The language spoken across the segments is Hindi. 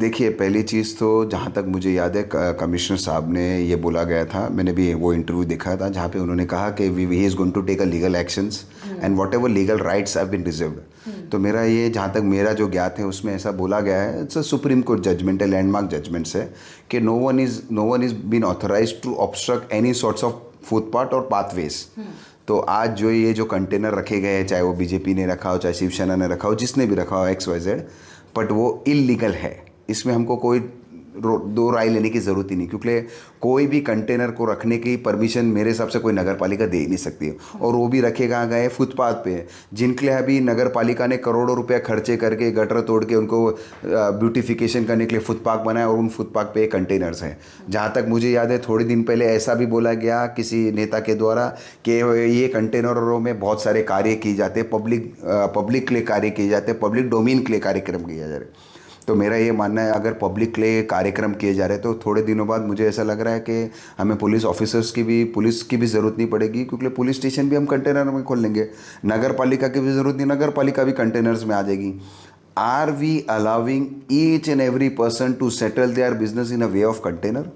देखिए, पहली चीज़ तो जहाँ तक मुझे याद है कमिश्नर साहब ने ये बोला गया था, मैंने भी वो इंटरव्यू देखा था जहाँ पे उन्होंने कहा कि we he is going to take a legal actions and whatever legal rights have been reserved. तो मेरा ये, जहाँ तक मेरा जो ज्ञात है उसमें ऐसा बोला गया है, it's a supreme court judgment है, लैंडमार्क जजमेंट्स है कि no one is been authorise to obstruct any sorts of footpath और पाथवेज। तो आज जो ये जो कंटेनर रखे गए हैं, चाहे वो बीजेपी ने रखा हो, चाहे शिवसेना ने रखा हो, जिसने भी रखा हो, XYZ, बट वो इलीगल है। इसमें हमको कोई दो राय लेने की ज़रूरत ही नहीं, क्योंकि कोई भी कंटेनर को रखने की परमिशन मेरे हिसाब से कोई नगर पालिका दे ही नहीं सकती है। और वो भी रखे कहाँ गए, फुटपाथ पे, जिनके लिए अभी नगर पालिका ने करोड़ों रुपया खर्चे करके गटर तोड़ के उनको ब्यूटिफिकेशन करने के लिए फुटपाथ बनाया, और उन फुटपाथ पे कंटेनर्स हैं। जहाँ तक मुझे याद है, थोड़े दिन पहले ऐसा भी बोला गया किसी नेता के द्वारा कि ये कंटेनरों में बहुत सारे कार्य किए जाते हैं, पब्लिक के लिए कार्य किए जाते हैं, पब्लिक डोमेन के लिए कार्यक्रम किए जा रहे हैं। तो मेरा ये मानना है, अगर पब्लिक के लिए कार्यक्रम किए जा रहे हैं तो थोड़े दिनों बाद मुझे ऐसा लग रहा है कि हमें पुलिस ऑफिसर्स की भी, पुलिस की भी ज़रूरत नहीं पड़ेगी, क्योंकि पुलिस स्टेशन भी हम कंटेनर में खोल लेंगे। नगर पालिका की भी ज़रूरत नहीं, नगर पालिका भी कंटेनर्स में आ जाएगी। Are we allowing each and every person to settle their business in a way of container?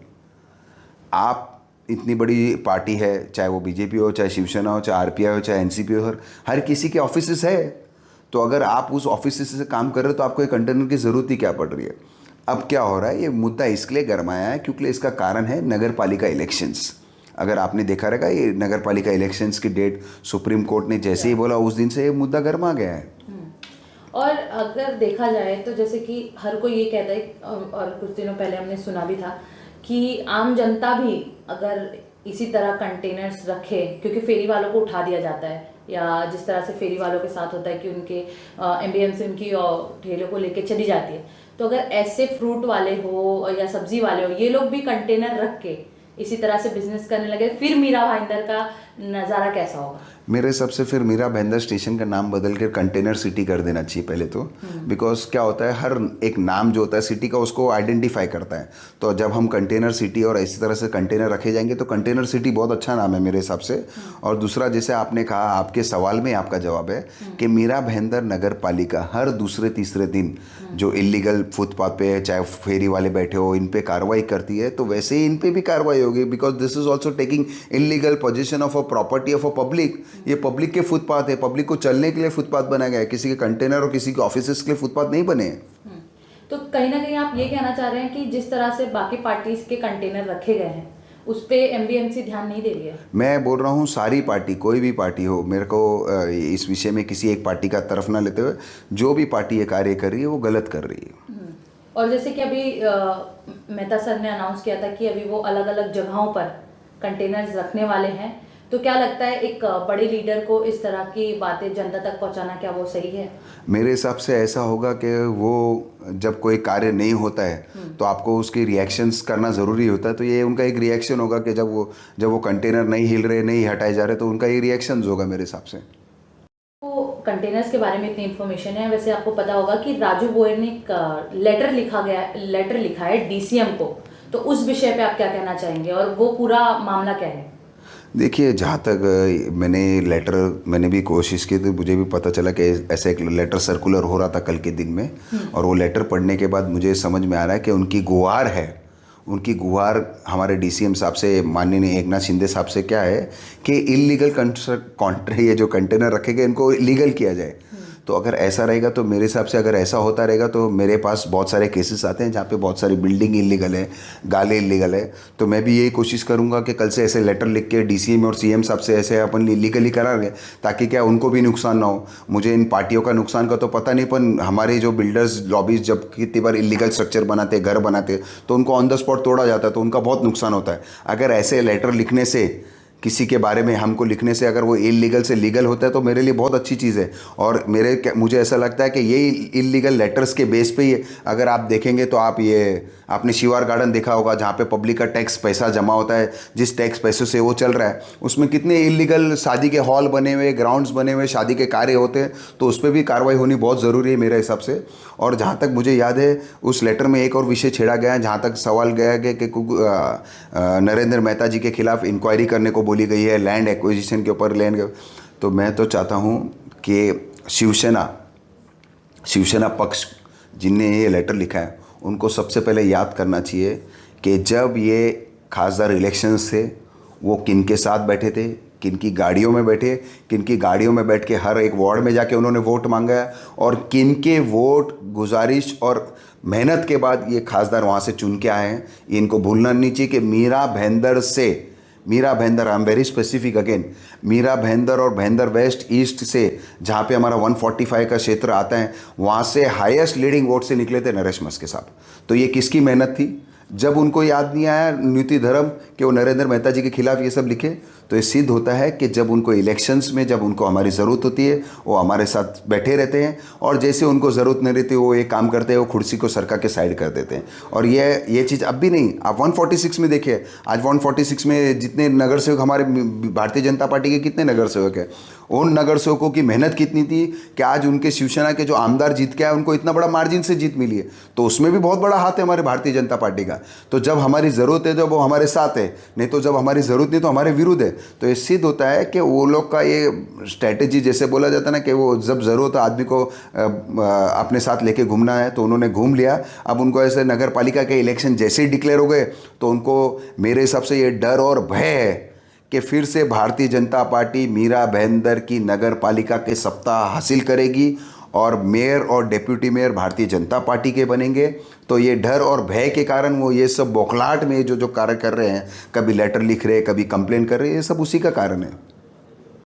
आप, इतनी बड़ी पार्टी है, चाहे वो बीजेपी हो, चाहे शिवसेना हो, चाहे आरपीआई हो, चाहे एनसीपी हो, हर किसी के ऑफिस है। तो अगर आप उस ऑफिस से काम कर रहे हो तो आपको एक कंटेनर की ज़रूरत ही क्या पड़ रही है? अब क्या हो रहा है, ये मुद्दा इसलिए गरमाया है क्योंकि इसका कारण है नगर पालिका इलेक्शंस। अगर आपने देखा रहेगा, ये नगर पालिका इलेक्शंस की डेट सुप्रीम कोर्ट ने जैसे ही बोला, उस दिन से ये मुद्दा गरमा गया है। और अगर देखा जाए तो जैसे कि हर कोई ये कहता है, और कुछ दिनों पहले हमने सुना भी था कि आम जनता भी अगर इसी तरह कंटेनर्स रखे, क्योंकि फेरी वालों को उठा दिया जाता है, या जिस तरह से फेरी वालों के साथ होता है कि उनके एमबीएम से उनकी ठेलों को लेके चली जाती है, तो अगर ऐसे फ्रूट वाले हो या सब्जी वाले हो, ये लोग भी कंटेनर रख के इसी तरह से बिजनेस करने लगे, फिर मीरा भाईंदर का नज़ारा कैसा होगा? मेरे हिसाब से फिर मीरा भाईंदर स्टेशन का नाम बदल कर कंटेनर सिटी कर देना चाहिए पहले तो। बिकॉज क्या होता है, हर एक नाम जो होता है सिटी का, उसको आइडेंटिफाई करता है। तो जब हम कंटेनर सिटी और इसी तरह से कंटेनर रखे जाएंगे तो कंटेनर सिटी बहुत अच्छा नाम है मेरे हिसाब से। और दूसरा, जैसे आपने कहा, आपके सवाल में आपका जवाब है कि मीरा भाईंदर नगर पालिका हर दूसरे तीसरे दिन जो इलीगल फुटपाथ पे है, चाहे फेरी वाले बैठे हो, इन पे कार्रवाई करती है। तो वैसे ही इन पे भी कार्रवाई होगी, because this is also taking illegal position of a property of a public. ये पब्लिक के फुटपाथ है, पब्लिक को चलने के लिए फुटपाथ बनाया गया है, किसी के कंटेनर और किसी के ऑफिस के लिए फुटपाथ नहीं बने हैं। तो कहीं ना कहीं आप ये कहना चाह रहे हैं कि जिस तरह से बाकी पार्टीज के कंटेनर रखे गए हैं उस पे एमबीएमसी ध्यान नहीं दे रही है? मैं बोल रहा हूँ सारी पार्टी, कोई भी पार्टी हो, मेरे को इस विषय में किसी एक पार्टी का तरफ ना लेते हुए, जो भी पार्टी ये कार्य कर रही है वो गलत कर रही है। और जैसे कि अभी मेहता सर ने अनाउंस किया था कि अभी वो अलग अलग जगहों पर कंटेनर्स रखने वाले हैं, तो क्या लगता है एक बड़े लीडर को इस तरह की बातें जनता तक पहुंचाना, क्या वो सही है? मेरे हिसाब से ऐसा होगा कि वो, जब कोई कार्य नहीं होता है तो आपको उसकी रिएक्शंस करना ज़रूरी होता है। तो ये उनका एक रिएक्शन होगा कि जब वो कंटेनर नहीं हिल रहे, नहीं हटाए जा रहे, तो उनका ये रिएक्शंस होगा मेरे हिसाब से। तो कंटेनर्स के बारे में इतनी इन्फॉर्मेशन है, वैसे आपको पता होगा कि राजू गोयल ने एक लेटर लिखा है डीसीएम को, तो उस विषय पे आप क्या कहना चाहेंगे और वो पूरा मामला क्या है? देखिए, जहाँ तक मैंने भी कोशिश की, तो मुझे भी पता चला कि ऐसा एक लेटर सर्कुलर हो रहा था कल के दिन में। और वो लेटर पढ़ने के बाद मुझे समझ में आ रहा है कि उनकी गुहार हमारे डीसीएम साहब से, माननीय एकनाथ शिंदे साहब से क्या है कि इलीगल ये जो कंटेनर रखे गए इनको लीगल किया जाए। तो अगर ऐसा रहेगा, तो मेरे हिसाब से अगर ऐसा होता रहेगा तो मेरे पास बहुत सारे केसेस आते हैं जहाँ पे बहुत सारी बिल्डिंग इलीगल है, गाले इलीगल है। तो मैं भी यही कोशिश करूँगा कि कल से ऐसे लेटर लिख के डीसीएम और सीएम साहब से ऐसे अपन लीगली करा रहे, ताकि क्या उनको भी नुकसान ना हो। मुझे इन पार्टियों का नुकसान का तो पता नहीं, पर हमारे जो बिल्डर्स लॉबीज जब कितनी बार इलीगल स्ट्रक्चर बनाते, घर बनाते, तो उनको ऑन द स्पॉट तोड़ा जाता है, तो उनका बहुत नुकसान होता है। अगर ऐसे लेटर लिखने से, किसी के बारे में हमको लिखने से, अगर वो इलीगल से लीगल होता है तो मेरे लिए बहुत अच्छी चीज़ है। और मुझे ऐसा लगता है कि ये इलीगल लेटर्स के बेस पे ही, अगर आप देखेंगे तो आपने शिवार गार्डन देखा होगा, जहाँ पे पब्लिक का टैक्स पैसा जमा होता है, जिस टैक्स पैसों से वो चल रहा है, उसमें कितने इलीगल शादी के हॉल बने हुए, ग्राउंड्स बने हुए, शादी के कार्य होते हैं। तो उस पर भी कार्रवाई होनी बहुत ज़रूरी है मेरे हिसाब से। और जहाँ तक मुझे याद है, उस लेटर में एक और विषय छेड़ा गया है, जहाँ तक सवाल गया है कि नरेंद्र मेहता जी के खिलाफ इंक्वायरी करने को बोली गई है, लैंड एक्विजिशन के ऊपर, तो मैं तो चाहता हूँ कि शिवसेना पक्ष जिनने ये लेटर लिखा है उनको सबसे पहले याद करना चाहिए कि जब ये खासदार इलेक्शंस थे वो किन के साथ बैठे थे, किन की गाड़ियों में बैठे, किन की गाड़ियों में बैठ के हर एक वार्ड में जाके उन्होंने वोट मांगा और किन के वोट गुजारिश और मेहनत के बाद ये खासदार वहाँ से चुन के आए हैं। इनको भूलना नहीं चाहिए कि मीरा भाईंदर से, Mira Bhayandar, I am very specific again, Mira Bhayandar और भाईंदर वेस्ट ईस्ट से जहाँ पे हमारा 145 का क्षेत्र आता है, वहाँ से हाईएस्ट लीडिंग वोट से निकले थे नरेश मस्के साहब। तो ये किसकी मेहनत थी? जब उनको याद नहीं आया नीति धर्म कि वो नरेंद्र मेहता जी के खिलाफ ये सब लिखे, तो ये सिद्ध होता है कि जब उनको इलेक्शंस में जब उनको हमारी ज़रूरत होती है वो हमारे साथ बैठे रहते हैं, और जैसे उनको ज़रूरत नहीं रहती वो एक काम करते हैं, वो कुर्सी को सरका के साइड कर देते हैं। और ये चीज़ अब भी नहीं, आप 146 में देखिए, आज 146 में जितने नगर सेवक हमारे भारतीय जनता पार्टी के कितने नगर सेवक हैं, उन नगर सेवकों की मेहनत कितनी थी कि आज उनके शिवसेना के जो आमदार जीत के आए उनको इतना बड़ा मार्जिन से जीत मिली है। तो उसमें भी बहुत बड़ा हाथ है हमारे भारतीय जनता पार्टी का। तो जब हमारी ज़रूरत है जब वो हमारे साथ है, नहीं तो जब हमारी ज़रूरत नहीं तो हमारे विरुद्ध है। तो ये सिद्ध होता है कि वो लोग का ये स्ट्रैटेजी, जैसे बोला जाता है ना कि वो जब ज़रूरत है आदमी को अपने साथ लेके घूमना है, तो उन्होंने घूम लिया। अब उनको ऐसे नगर पालिका के इलेक्शन जैसे ही डिक्लेयर हो गए तो उनको मेरे हिसाब से ये डर और भय है कि फिर से भारतीय जनता पार्टी मीरा भाईंदर की नगर पालिका के सत्ता हासिल करेगी और मेयर और deputy mayor Bharatiya Janata party के बनेंगे। तो ये डर और भय के कारण वो ये सब बौखलाहट में जो कार्य कर रहे हैं, कभी लेटर लिख रहे हैं, कभी कंप्लेन कर रहे हैं, ये सब उसी का कारण है।